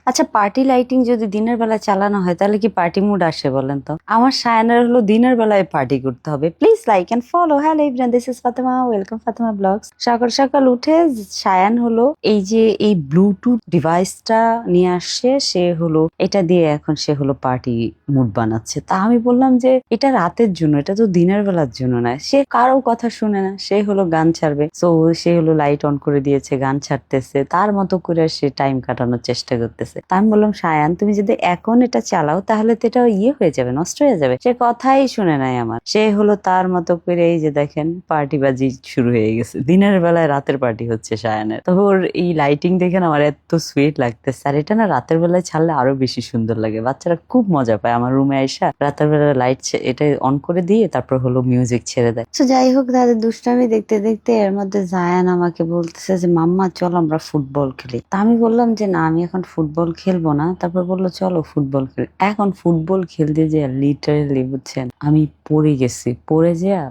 আচ্ছা, party lighting যদি দিনের বেলায় চালানো হয় তাহলে কি পার্টি মুড আসে বলেন তো? আমার সায়ানের হলো দিনের বেলায় পার্টি করতে হবে। Please like and follow. Hello everyone, this is Fatema, welcome Fatema vlogs. সকাল সকাল উঠে সায়ান হলো এই যে এই ব্লুটুথ ডিভাইসটা নিয়ে আসছে, সে হলো এটা দিয়ে এখন সে হলো পার্টি মুড বানাচ্ছে। তা আমি বললাম যে এটা রাতের জন্য, এটা তো দিনের বেলার জন্য না। সে কারো কথা শুনে না, সে হলো গান ছাড়বে। সো সে হলো লাইট অন করে দিয়েছে, গান ছাড়তেছে, তার মতো করে সে টাইম কাটানোর চেষ্টা করতেছে। তা আমি বললাম, সায়ান তুমি যদি এখন এটা চালাও তাহলে তো এটা হয়ে যাবে, নষ্ট হয়ে যাবে। সে কথাই শুনে নাই আমার। সে হলো তার মতো করে এই যে দেখেন পার্টি বাজি শুরু হয়ে গেছে। দিনের বেলায় রাতের পার্টি হচ্ছে সায়ানের। তবে ওর এই লাইটিং দেখে না আমার এত সুইট লাগতেছে। আর এটা না রাতের বেলায় ছাড়লে আরো বেশি সুন্দর লাগে, বাচ্চারা খুব মজা পায়। আমার রুমে আইসা রাতের বেলা লাইট এটা অন করে দিয়ে তারপর হলো মিউজিক ছেড়ে দেয়। তো যাই হোক, তাদের দুষ্টামি দেখতে দেখতে এর মধ্যে জায়ান আমাকে বলতেছে যে মাম্মা চল আমরা ফুটবল খেলি। তা আমি বললাম যে না, আমি এখন ফুটবল খেলবো না। তারপর বললো চলো ফুটবল খেলি। এখন ফুটবল খেলতে যে লিটারেলি বুঝছেন আমি পড়ে গেছি। পড়ে যেয়া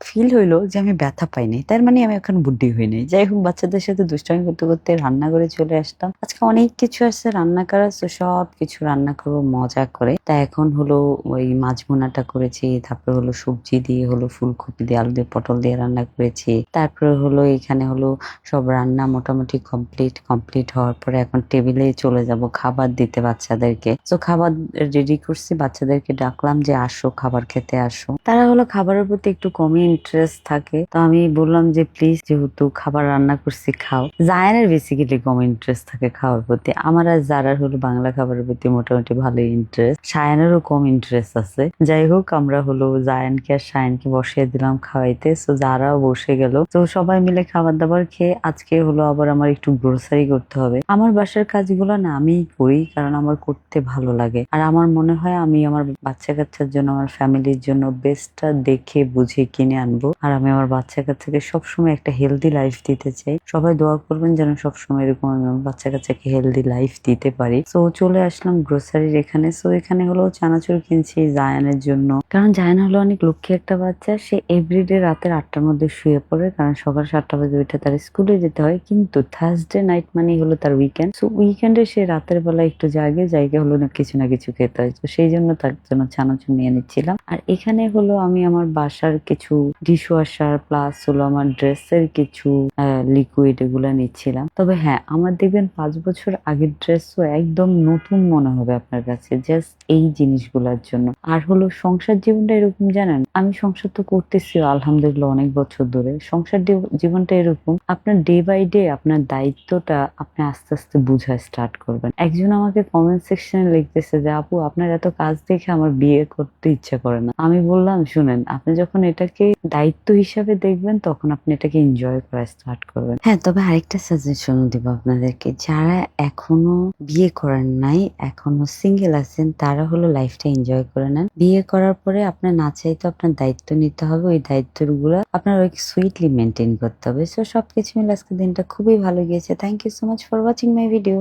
ফিল হইলো যে আমি ব্যথা পাইনি, তার মানে আমি এখন বুদ্ধি হইনি। যাই হোক, বাচ্চাদের সাথে দুষ্টামি করতে করতে রান্না করে চলে আসতাম। আজকে অনেক কিছু আছে রান্না করার, তো সব কিছু রান্না করবো মজা করে। তা এখন হলো ওই মাছ ভুনাটা করেছি, তারপরে হলো সবজি দিয়ে হলো ফুলকপি দিয়ে আলু দিয়ে পটল দিয়ে রান্না করেছি। তারপরে হলো এখানে হলো সব রান্না মোটামুটি কমপ্লিট হওয়ার পরে এখন টেবিলে চলে যাব খাবার দিতে বাচ্চাদেরকে। তো খাবার রেডি করছি, বাচ্চাদেরকে ডাকলাম যে আসো খাবার খেতে আসো। তারা হলো খাবারের প্রতি একটু কমই ইন্টারেস্ট থাকে। তো আমি বললাম যে প্লিজ, যেহেতু খাবার রান্না করছি খাও। জায়ানের বেসিক্যালি কম ইন্টারেস্ট থাকে খাওয়ার প্রতি। আমার আর যারার হলো বাংলা খাবারের প্রতি মোটামুটি ভালোই ইন্টারেস্ট। সায়ানেরও কম ইন্টারেস্ট আছে। যাই হোক, আমরা হলো জায়ানকে আর সায়ানকে বসিয়ে দিলাম খাওয়াইতে। তো যারাও বসে গেল, তো সবাই মিলে খাবার দাবার খেয়ে আজকে হলো আবার আমার একটু গ্রোসারি করতে হবে। আমার বাসার কাজগুলো না আমিই করি, কারণ আমার করতে ভালো লাগে। আর আমার মনে হয় আমি আমার বাচ্চা কাচ্চার জন্য, আমার ফ্যামিলির জন্য বেস্টটা দেখে বুঝে কিনে আনবো। আর আমি আমার বাচ্চা কাচ্চাকে সবসময় একটা হেলদি লাইফ দিতে চাই। সবাই দোয়া করবেন যেন সবসময় এরকম আমি আমার বাচ্চা কাচ্চাকে হেলদি লাইফ দিতে পারি। তো চলে আসলাম গ্রোসারির এখানে। সো এখানে হলো চানাচুর কিনছি জায়ানের জন্য, কারণ জায়ান হলো অনেক লক্ষ্মী একটা বাচ্চা। সে এভরিডে রাতের 8টার মধ্যে শুয়ে পড়ে, কারণ সকাল 7টা বাজে ওইটা তার স্কুলে যেতে হয়। কিন্তু থার্সডে নাইট মানে হলো তার উইকেন্ড। সো উইকেন্ডে সে রাতের বেলা একটু জায়গা হলো না কিছু খেতে হয়। তো সেই জন্য তার জন্য চানাচুর নিয়ে নিচ্ছিলাম। আর এখানে হলো আমি আমার বাসার কিছু ডিশ ওয়াশার প্লাস হলো আমার ড্রেসের কিছু লিকুইড এগুলো নিচ্ছিলাম। তবে হ্যাঁ, আমার দেখবেন 5 বছর আগের ড্রেসও একদম নতুন মনে হবে আপনার কাছে, জাস্ট এই জিনিসগুলোর জন্য। আর হলো সংসার জীবনটা এরকম, জানেন আমি সংসার তো করতেছি আলহামদুলিল্লাহ অনেক বছর ধরে। সংসার জীবনটা এরকম, আপনার ডে বাই ডে আপনার দায়িত্বটা আপনি আস্তে আস্তে বুঝা স্টার্ট করবেন। একজন আমাকে কমেন্ট সেকশনে লিখতেছে যে আপু আপনার এত কাজ দেখে আমার বিয়ে করতে ইচ্ছা করে না। আমি বললাম শুনেন, আপনি যখন এটাকে দায়িত্ব হিসাবে দেখবেন তখন আপনি এটাকে এনজয় করা স্টার্ট করবেন। হ্যাঁ, তবে আরেকটা সাজেশন দিব আপনাদেরকে, যারা এখনো বিয়ে করেন নাই, এখনো সিঙ্গেল আছেন, তারা হলো লাইফটা এনজয় করে নেন। বিয়ে করার পরে আপনার না চাইতে আপনার দায়িত্ব নিতে হবে, ওই দায়িত্বগুলো আপনার ওই সুইটলি মেনটেন করতে হবে। সো সবকিছু মিলে আজকে দিনটা খুবই ভালো গিয়েছে। Thank you so much for watching my video.